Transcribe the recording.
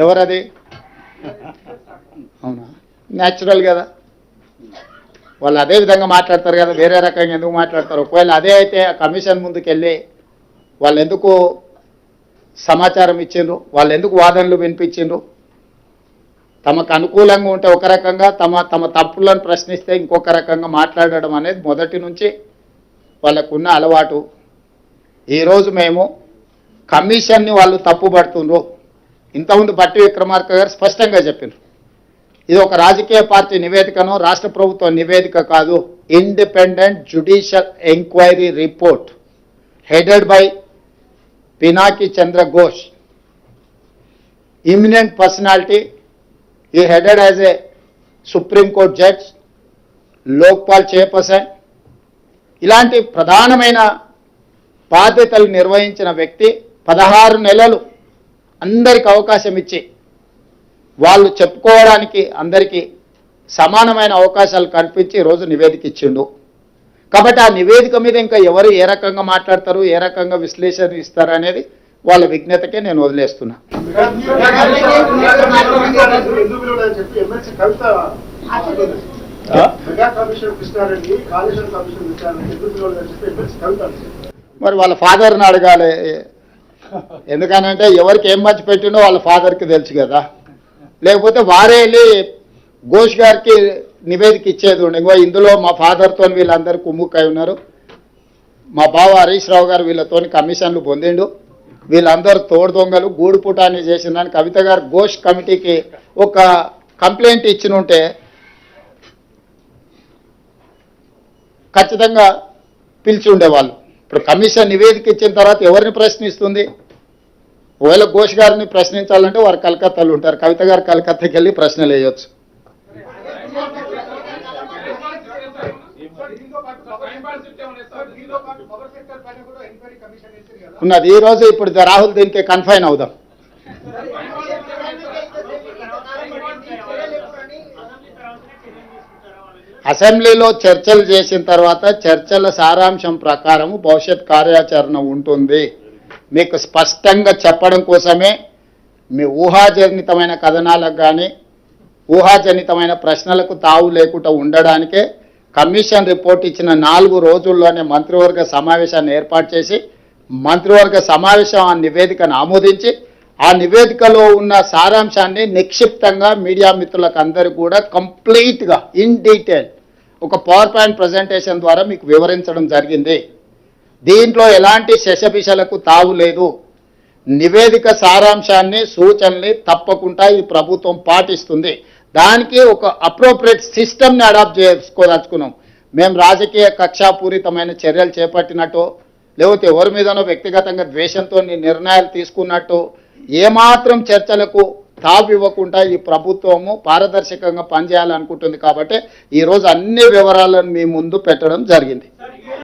ఎవరది? అవునా, న్యాచురల్ కదా, వాళ్ళు అదే విధంగా మాట్లాడతారు కదా, వేరే రకంగా ఎందుకు మాట్లాడతారు? ఒకవేళ అదే అయితే ఆ కమిషన్ ముందుకెళ్ళి వాళ్ళు ఎందుకు సమాచారం ఇచ్చిండ్రు, వాళ్ళు ఎందుకు వాదనలు వినిపించిండ్రు? తమకు అనుకూలంగా ఉంటే ఒక రకంగా, తమ తప్పులను ప్రశ్నిస్తే ఇంకొక రకంగా మాట్లాడడం అనేది మొదటి నుంచి వాళ్ళకున్న అలవాటు. ఈరోజు మేము కమిషన్ని వాళ్ళు తప్పుపడుతుండ్రు. ఇంతకుముందు బట్టి విక్రమార్క గారు స్పష్టంగా చెప్పారు, ఇది ఒక రాజకీయ పార్టీ నివేదికను, రాష్ట్ర ప్రభుత్వ నివేదిక కాదు, independent judicial enquiry report headed by Pinaki Chandra Ghosh, imminent personality. He headed as a Supreme Court judge, Lokpal chairperson, ఇలాంటి ప్రధానమైన బాధ్యతలు నిర్వహించిన వ్యక్తి 16 నెలలు అందరికి అవకాశం ఇచ్చి వాళ్ళు చెప్పుకోవడానికి అందరికీ సమానమైన అవకాశాలు కల్పించి ఈరోజు నివేదిక ఇచ్చిండు. కాబట్టి ఆ నివేదిక మీద ఇంకా ఎవరు ఏ రకంగా మాట్లాడతారు, ఏ రకంగా విశ్లేషణ ఇస్తారు అనేది వాళ్ళ విజ్ఞతకే నేను వదిలేస్తున్నా. మరి వాళ్ళ ఫాదర్ని అడగాలి, ఎందుకనంటే ఎవరికి ఏం మర్చి పెట్టిండో వాళ్ళ ఫాదర్కి తెలుసు కదా. లేకపోతే వారే వెళ్ళి ఘోష్ గారికి నివేదిక ఇచ్చేది ఉండే, ఇంకో ఇందులో మా ఫాదర్తో వీళ్ళందరూ కుమ్ముక్కై ఉన్నారు, మా బావ హరీష్ రావు గారు వీళ్ళతో కమిషన్లు పొందిండు, వీళ్ళందరూ తోడు దొంగలు గూడు పుటాన్ని చేసిందని కవిత గారు ఘోష్ కమిటీకి ఒక కంప్లైంట్ ఇచ్చిన ఉంటే ఖచ్చితంగా పిలిచి ఉండేవాళ్ళు. ఇప్పుడు కమిషన్ నివేదిక ఇచ్చిన తర్వాత ఎవరిని ప్రశ్నిస్తుంది? ఒకవేళ ఘోష్ గారిని ప్రశ్నించాలంటే వారు కలకత్తాలో ఉంటారు, కవిత గారు కలకత్తాకి వెళ్ళి ప్రశ్నలు వేయవచ్చు. ఉన్నది ఈరోజు. ఇప్పుడు రాహుల్ దీనికి కన్ఫైన్ అవుదాం. అసెంబ్లీలో చర్చలు చేసిన తర్వాత చర్చల సారాంశం ప్రకారం భవిష్యత్ కార్యాచరణ ఉంటుంది. మీకు స్పష్టంగా చెప్పడం కోసమే మీ ఊహాజనితమైన కథనాలకు కానీ ఊహాజనితమైన ప్రశ్నలకు తావు లేకుండా ఉండడానికే కమిషన్ రిపోర్ట్ ఇచ్చిన 4 రోజుల్లోనే మంత్రివర్గ సమావేశాన్ని ఏర్పాటు చేసి మంత్రివర్గ సమావేశం ఆ నివేదికను ఆమోదించి ఆ నివేదికలో ఉన్న సారాంశాన్ని నిక్షిప్తంగా మీడియా మిత్రులకు అందరూ కూడా కంప్లీట్గా ఇన్ డీటెయిల్ ఒక పవర్ పాయింట్ ప్రజెంటేషన్ ద్వారా మీకు వివరించడం జరిగింది. దీంట్లో ఎలాంటి శశపిశలకు తావు లేదు. నివేదిక సారాంశాన్ని సూచనల్ని తప్పకుండా ఈ ప్రభుత్వం పాటిస్తుంది. దానికి ఒక అప్రోప్రియేట్ సిస్టమ్ని అడాప్ట్ చేసుకోదలుచుకున్నాం. మేము రాజకీయ కక్షాపూరితమైన చర్యలు చేపట్టినట్టు లేకపోతే ఎవరి మీదనో వ్యక్తిగతంగా ద్వేషంతో నిర్ణయాలు తీసుకున్నట్టు ఏమాత్రం చర్చలకు తావు ఇవ్వకుండా ఈ ప్రభుత్వము పారదర్శకంగా పనిచేయాలనుకుంటుంది. కాబట్టి ఈరోజు అన్ని వివరాలను మీ ముందు పెట్టడం జరిగింది.